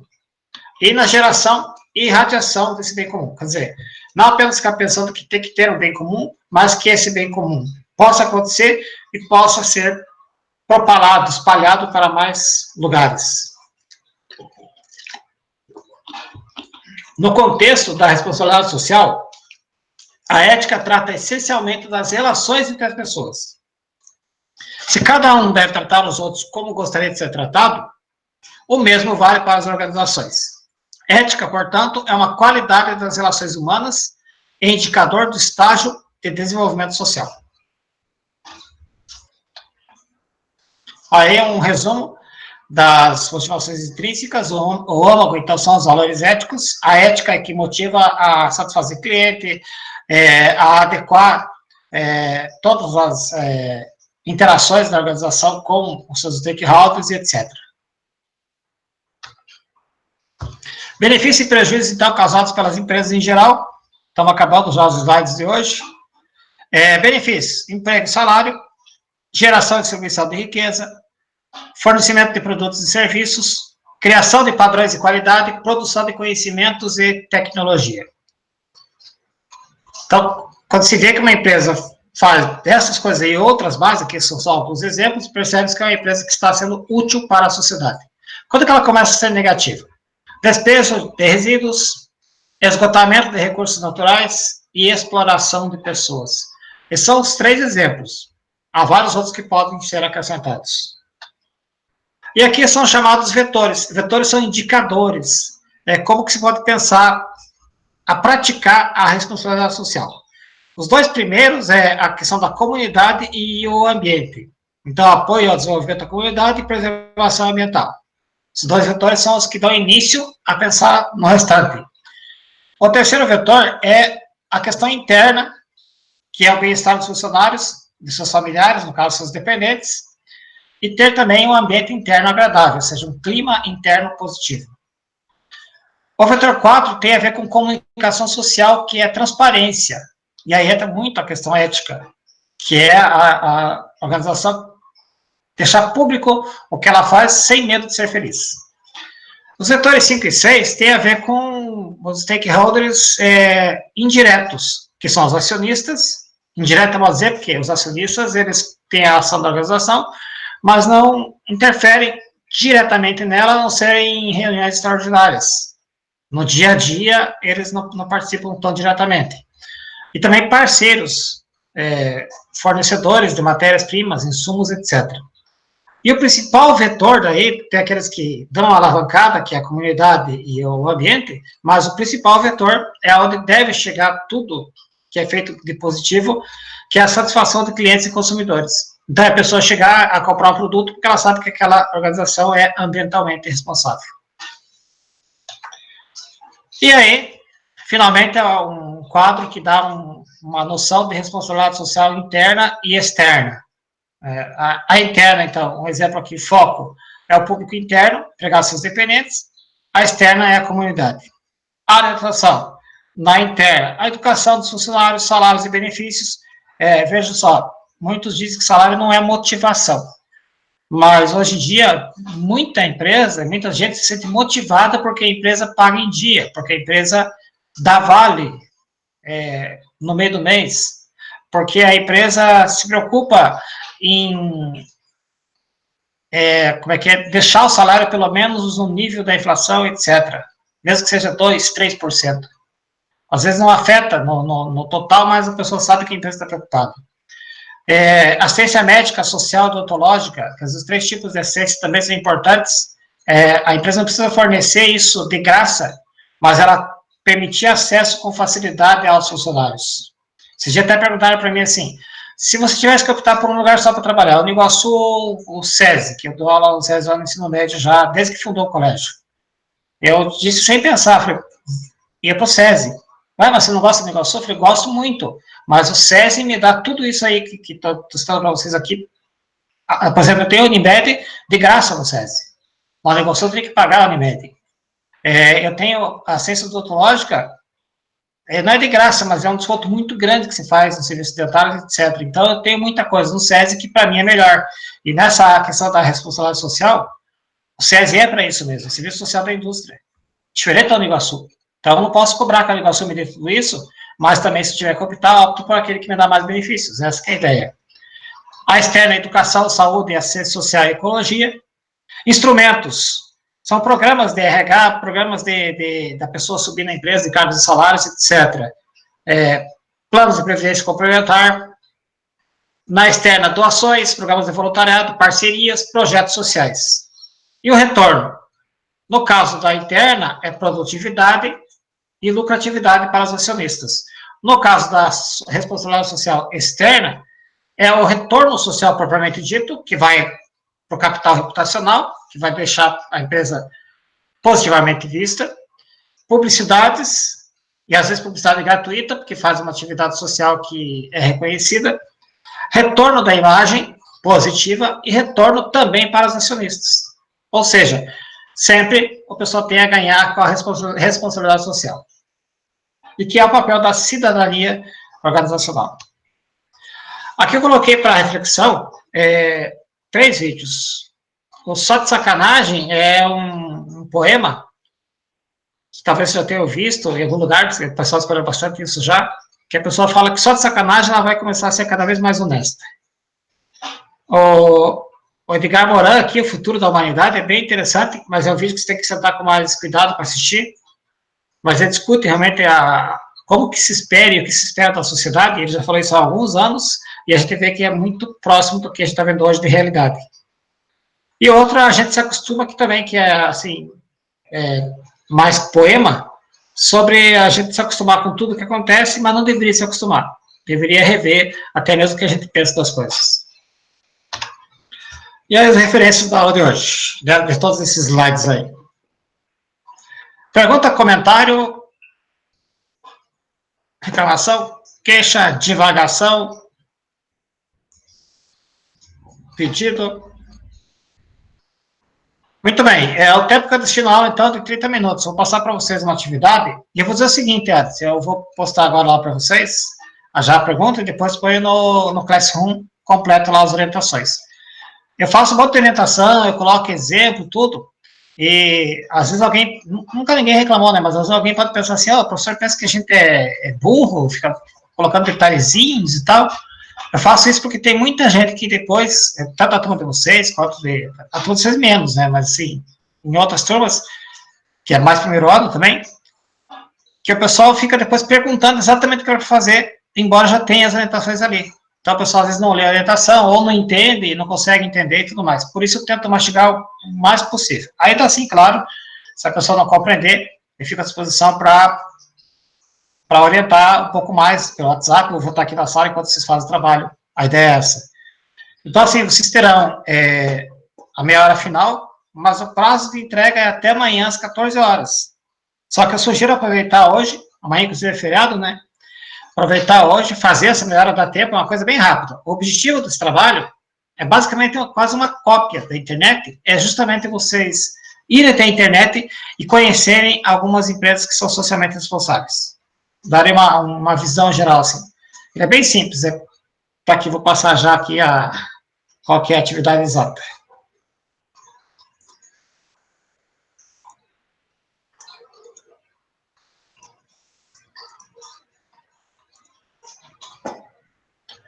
E na geração e irradiação desse bem comum. Quer dizer, não apenas ficar pensando que tem que ter um bem comum, mas que esse bem comum possa acontecer e possa ser propalado, espalhado para mais lugares. No contexto da responsabilidade social, a ética trata essencialmente das relações entre as pessoas. Se cada um deve tratar os outros como gostaria de ser tratado, o mesmo vale para as organizações. Ética, portanto, é uma qualidade das relações humanas e indicador do estágio de desenvolvimento social. Aí é um resumo das motivações intrínsecas. O âmago, então, são os valores éticos. A ética é que motiva a satisfazer o cliente, a adequar todas as interações da organização com os seus stakeholders e etc. Benefícios e prejuízos, então, causados pelas empresas em geral. Estamos acabando já os slides de hoje. Benefícios: emprego e salário, geração e distribuição de riqueza, fornecimento de produtos e serviços, criação de padrões de qualidade, produção de conhecimentos e tecnologia. Então, quando se vê que uma empresa faz dessas coisas e outras mais, aqui são só alguns exemplos, percebe-se que é uma empresa que está sendo útil para a sociedade. Quando que ela começa a ser negativa? Despejo de resíduos, esgotamento de recursos naturais e exploração de pessoas. Esses são os 3 exemplos. Há vários outros que podem ser acrescentados. E aqui são chamados vetores. Vetores são indicadores. Como que se pode pensar a praticar a responsabilidade social. Os 2 primeiros é a questão da comunidade e o ambiente. Então, apoio ao desenvolvimento da comunidade e preservação ambiental. Os 2 vetores são os que dão início a pensar no restante. O terceiro vetor é a questão interna, que é o bem-estar dos funcionários, de seus familiares, no caso, seus dependentes, e ter também um ambiente interno agradável, ou seja, um clima interno positivo. O vetor 4 tem a ver com comunicação social, que é transparência. E aí entra muito a questão ética, que é a organização deixar público o que ela faz sem medo de ser feliz. Os vetores 5 e 6 têm a ver com os stakeholders indiretos, que são os acionistas. Indireto, vamos dizer, porque os acionistas, eles têm a ação da organização, mas não interferem diretamente nela, a não ser em reuniões extraordinárias. No dia a dia, eles não participam tão diretamente. E também parceiros, fornecedores de matérias-primas, insumos, etc. E o principal vetor daí, tem aqueles que dão uma alavancada, que é a comunidade e o ambiente, mas o principal vetor é onde deve chegar tudo que é feito de positivo, que é a satisfação de clientes e consumidores. Então, a pessoa chegar a comprar um produto porque ela sabe que aquela organização é ambientalmente responsável. E aí, finalmente, é um quadro que dá uma noção de responsabilidade social interna e externa. A interna, então, um exemplo aqui, foco, é o público interno, empregar seus dependentes. A externa é a comunidade. A orientação, na interna, a educação dos funcionários, salários e benefícios. Veja só, muitos dizem que salário não é motivação. Mas, hoje em dia, muita gente se sente motivada porque a empresa paga em dia, porque a empresa dá vale no meio do mês, porque a empresa se preocupa em deixar o salário pelo menos no nível da inflação, etc. Mesmo que seja 2%, 3%. Às vezes não afeta no total, mas a pessoa sabe que a empresa está preocupada. Assistência médica, social e odontológica, que os 3 tipos de assistência também são importantes. A empresa não precisa fornecer isso de graça, mas ela permitir acesso com facilidade aos funcionários. Esses dias até perguntaram para mim assim, Se você tivesse que optar por um lugar só para trabalhar, o Iguaçu ou o SESI, que eu dou aula no SESI lá no ensino médio já, desde que fundou o colégio. Eu disse sem pensar, falei, ia para o SESI. Mas você não gosta do Iguaçu? Eu falei, gosto muito, mas o SESI me dá tudo isso aí que estou citando para vocês aqui. Por exemplo, eu tenho a Unimed de graça no SESI. Lá no Iguaçu eu teria que pagar a Unimed. Eu tenho a ciência odontológica, não é de graça, mas é um desconto muito grande que se faz no serviço dentário, etc. Então, eu tenho muita coisa no SESI que, para mim, é melhor. E nessa questão da responsabilidade social, o SESI é para isso mesmo, o Serviço Social da Indústria. Diferente do Iguaçu. Então, eu não posso cobrar que a Iguaçu me dê tudo isso, mas também, se tiver que optar, opto por aquele que me dá mais benefícios. Essa é a ideia. A externa, educação, saúde, assistência social e ecologia. Instrumentos. São programas de RH, programas da pessoa subir na empresa, de cargos e salários, etc. Planos de previdência complementar. Na externa, doações, programas de voluntariado, parcerias, projetos sociais. E o retorno? No caso da interna, é produtividade e lucratividade para os acionistas. No caso da responsabilidade social externa, é o retorno social propriamente dito, que vai para o capital reputacional, que vai deixar a empresa positivamente vista, publicidades, e às vezes publicidade gratuita, porque faz uma atividade social que é reconhecida, retorno da imagem positiva e retorno também para os acionistas. Ou seja, sempre a pessoa tem a ganhar com a responsabilidade social. E que é o papel da cidadania organizacional. Aqui eu coloquei para reflexão 3 vídeos. O Só de Sacanagem é um poema, que talvez você já tenha visto em algum lugar, que o pessoal espalhou bastante isso já, que a pessoa fala que só de sacanagem ela vai começar a ser cada vez mais honesta. O Edgar Morin aqui, O Futuro da Humanidade, é bem interessante, mas é um vídeo que você tem que sentar com mais cuidado para assistir, mas ele discute realmente como que se espera e o que se espera da sociedade, ele já falou isso há alguns anos, e a gente vê que é muito próximo do que a gente está vendo hoje de realidade. E outra, a gente se acostuma aqui também, que é, assim, mais poema, sobre a gente se acostumar com tudo que acontece, mas não deveria se acostumar. Deveria rever até mesmo o que a gente pensa das coisas. E as referências da aula de hoje, de todos esses slides aí. Pergunta, comentário, reclamação, queixa, divagação, pedido. Muito bem, o tempo que eu destino a aula, então, de 30 minutos. Vou passar para vocês uma atividade, e eu vou dizer o seguinte, Edson, eu vou postar agora lá para vocês, já a pergunta, e depois ponho no Classroom, completo lá as orientações. Eu faço um monte de orientação, eu coloco exemplo, tudo, e às vezes alguém, nunca ninguém reclamou, né, mas às vezes alguém pode pensar assim, o professor pensa que a gente é burro, fica colocando detalhezinhos e tal. Eu faço isso porque tem muita gente que depois, tanto a turma de vocês, quanto a turma de vocês menos, né, mas assim, em outras turmas, que é mais primeiro ano também, que o pessoal fica depois perguntando exatamente o que eu vou fazer, embora já tenha as orientações ali. Então, o pessoal às vezes não lê a orientação, ou não entende, não consegue entender e tudo mais. Por isso, eu tento mastigar o mais possível. Ainda assim, claro, se a pessoa não compreender, eu fico à disposição para orientar um pouco mais pelo WhatsApp, eu vou estar aqui na sala enquanto vocês fazem o trabalho. A ideia é essa. Então, assim, vocês terão a meia hora final, mas o prazo de entrega é até amanhã, às 14 horas. Só que eu sugiro aproveitar hoje, amanhã, inclusive, é feriado, né? Aproveitar hoje, fazer essa meia hora da tempo, é uma coisa bem rápida. O objetivo desse trabalho é basicamente quase uma cópia da internet, é justamente vocês irem até a internet e conhecerem algumas empresas que são socialmente responsáveis. Darei uma visão geral, assim. Ele é bem simples, tá aqui, vou passar já aqui qual que é a atividade exata.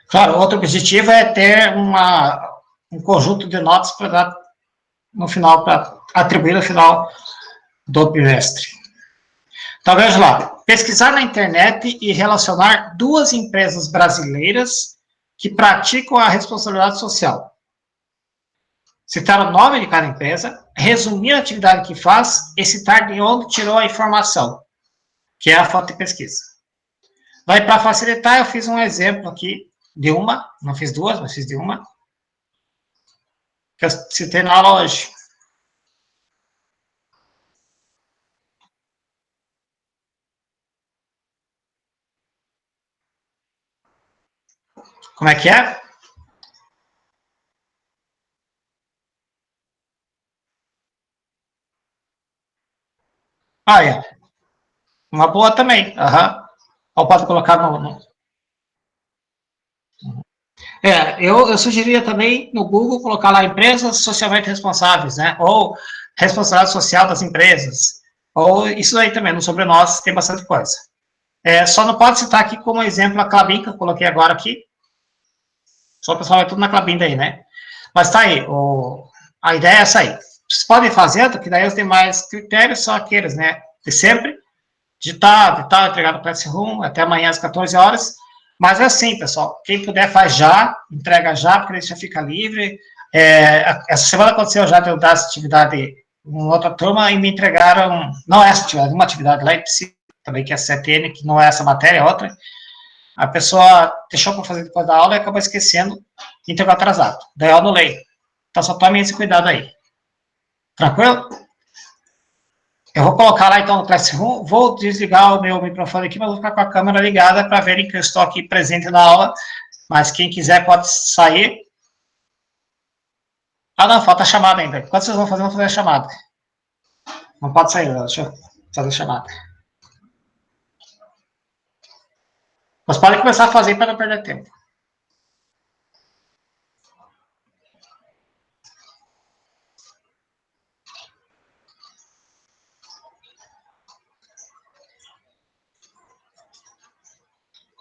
Claro, outro objetivo é ter um conjunto de notas para dar no final, para atribuir no final do bimestre. Então, veja lá. Pesquisar na internet e relacionar 2 empresas brasileiras que praticam a responsabilidade social. Citar o nome de cada empresa, resumir a atividade que faz e citar de onde tirou a informação, que é a fonte de pesquisa. Daí, para facilitar, eu fiz um exemplo aqui de uma, não fiz duas, mas fiz de uma, que eu citei na aula hoje. Como é que é? Ah, é. Uma boa também. Aham. Ou pode colocar no. Eu sugeria também no Google colocar lá empresas socialmente responsáveis, né? Ou responsabilidade social das empresas. Ou isso aí também, no Sobre Nós tem bastante coisa. Só não pode citar aqui como exemplo a Clabin, que eu coloquei agora aqui. Só o pessoal vai tudo na Clabin daí, né? Mas tá aí, a ideia é essa aí. Vocês podem fazer, que daí os demais critérios são aqueles, né? De sempre, digitar, entregar no Classroom, até amanhã às 14 horas. Mas é assim, pessoal, quem puder faz já, entrega já, porque aí já fica livre. Essa semana aconteceu já de eu dar essa atividade em outra turma e me entregaram, não essa atividade, uma atividade lá em Psi, também que é 7N, que não é essa matéria, é outra. A pessoa deixou para fazer depois da aula e acabou esquecendo e entregou atrasado. Daí eu anulei. Então só tome esse cuidado aí. Tranquilo? Eu vou colocar lá então no Classroom, vou desligar o meu microfone aqui, mas vou ficar com a câmera ligada para verem que eu estou aqui presente na aula. Mas quem quiser pode sair. Ah, não, falta a chamada ainda. Enquanto vocês vão fazer a chamada. Não pode sair, deixa eu fazer a chamada. Mas podem começar a fazer para não perder tempo.